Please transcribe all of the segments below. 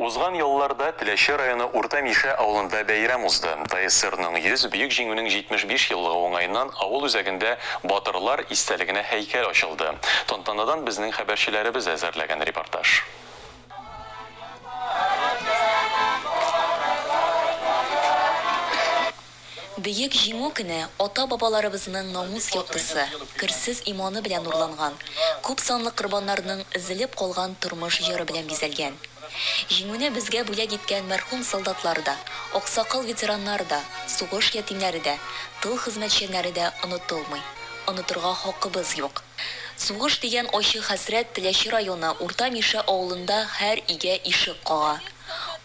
Узган елларда Теләче районы Урта Миша авылында бәйрәм узды. ТСРның 100 бөек җиңүнең 75 еллыгы уңаеннан авыл үзәгендә батырлар истәлегенә һәйкәл ачылды. Тантанадан безнең хәбәрчеләребез әзерләгән репортаж. Бөек җиңү көне ата-бабаларыбызның намус яктысы, керсез иманы белән нурланган, күп санлы корбаннарның изелеп калган тормыш җыры белән бизәлгән. Җиңүне безгә бүләк иткән мәрхүм солдатлар да, аксакал ветераннар да, сугыш ятимнәре дә, тыл хезмәтчәннәре дә онытылмый. Онытырга хакыбыз юк. Сугыш дигән ачы хәсрәт Теләче районы Урта Миша авылында һәр игә ишек кага.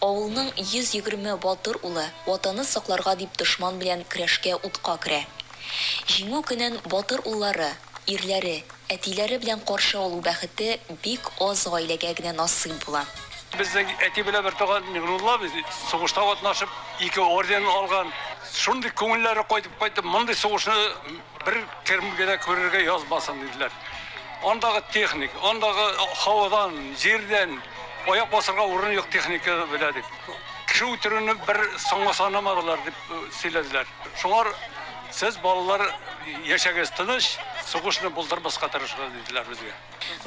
Авылның 120 батыр улы ватаны сакларга дип дошман белән көрәшкә утка керә. Җиңү көнен батыр уллары, ирләре, әтиләре белән каршы алу бәхете бик аз гаиләгә генә насыйп була. Безнең әти белән бер тагын Мигнулла сугышта катнашып, 2 орден алган. Шундый күңелләре кайтып, мондый сугышны бер термгә дә күрергә язмасын диделәр. Андагы техник, андагы һавадан, җирдән аяк басырга урын юк техника белә дип. Кеше үтерүне бер соңга санамадылар дип сөйләделәр. Шуңар сез балалар яшәгез тыныч, сугышны булдырмаска тырышыгыз диделәр безгә.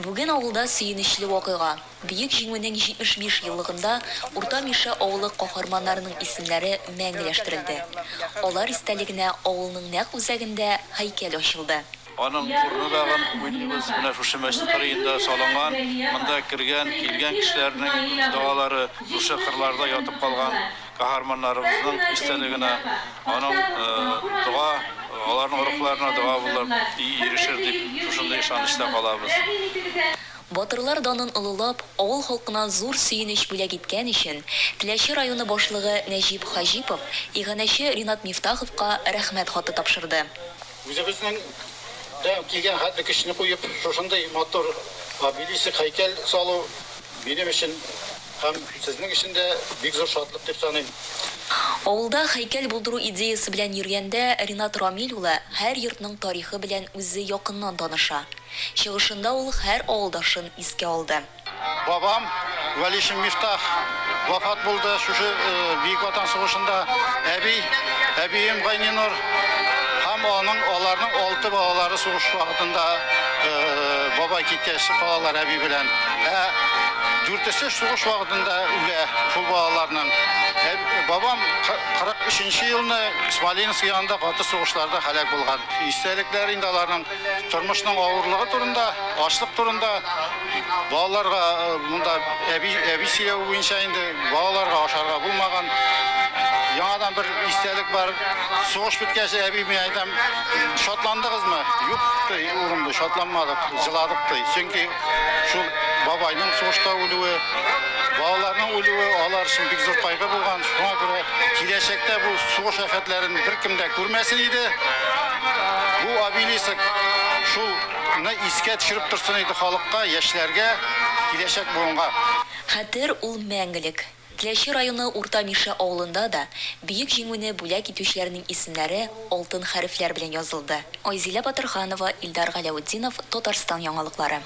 Бүген авылда сөенечле вакыйга. Бөек җиңүнең 75 еллыгында Урта Миша авылы каһарманнарының исемнәре мәңгеләштерелде. Алар истәлегенә авылның нәкъ үзәгендә һәйкәл ачылды. Аның урындаган уйныбыз менә шушы мәчет кырыенда салынган, монда килгән кешеләрнең дуалары, шушы кырларда ятып калган каһарманнарыбызның истәлегенә аның дуа, аларның рухларына дуа булып ирешер дип шушындай ышанычта калабыз. Батырлар данын олылап, авыл халкына зур сөенеч бүләк иткән өчен Теләче районы башлыгы Нәҗип Хаҗипов иганәче Ринат Мифтаховка рәхмәт хаты тапшырды. Үзебезнең килгән хәтле кешене куеп, шушындай мотор обелиск һәйкәл салу минем өчен һәм сезнең өчен дә бик зур шатлык дип саныйм. Авылда һәйкәл булдыру идеясы белән йөргәндә Ринат Рамил улы һәр йортның тарихы белән үзе якыннан таныша. Чыгышында ул һәр авылдашын искә алды. Бабам Валишин Мифтах вафат булды шушы Бөек Ватан сугышында. Әбием Гайнинур һәм аларның 6 балалары сугыш вакытында бабай киткәч балалар әби белән. 4-се сугыш вакытында үлә шул балаларның. Бабам 43 елны Смоленск янында каты сугышларда һәлак булган. Истәлекләр инде аларның тормышның авырлыгы турында, ачлык турында балаларга монда әби сөйләү буенча инде балаларга ашарга булмаган. Яңадан бер истәлек бар. Сугыш биткәч әби мен әйтәм, шатландыгызмы? Юк, урынды шатланмадык, җыладык ди. Чөнки шул бабайның сугышта үлүе, балаларның үлүе алар өчен бик зур кайгы булган. Шуңа күрә киләчәктә бу сугыш афәтләрен беркем дә күрмәсен иде. Бу обелиск шулны искә төшереп торсын иде халыкка, яшьләргә, киләчәк буынга. Хәтер ул мәңгелек. Теләче районы Урта Миша авылында да бөек җиңүне бүләк итүчеләрнең исемнәре алтын хәрефләр белән язылды. Айзилә Батырханова, Илдар Галәветдинов, Татарстан яңалыклары.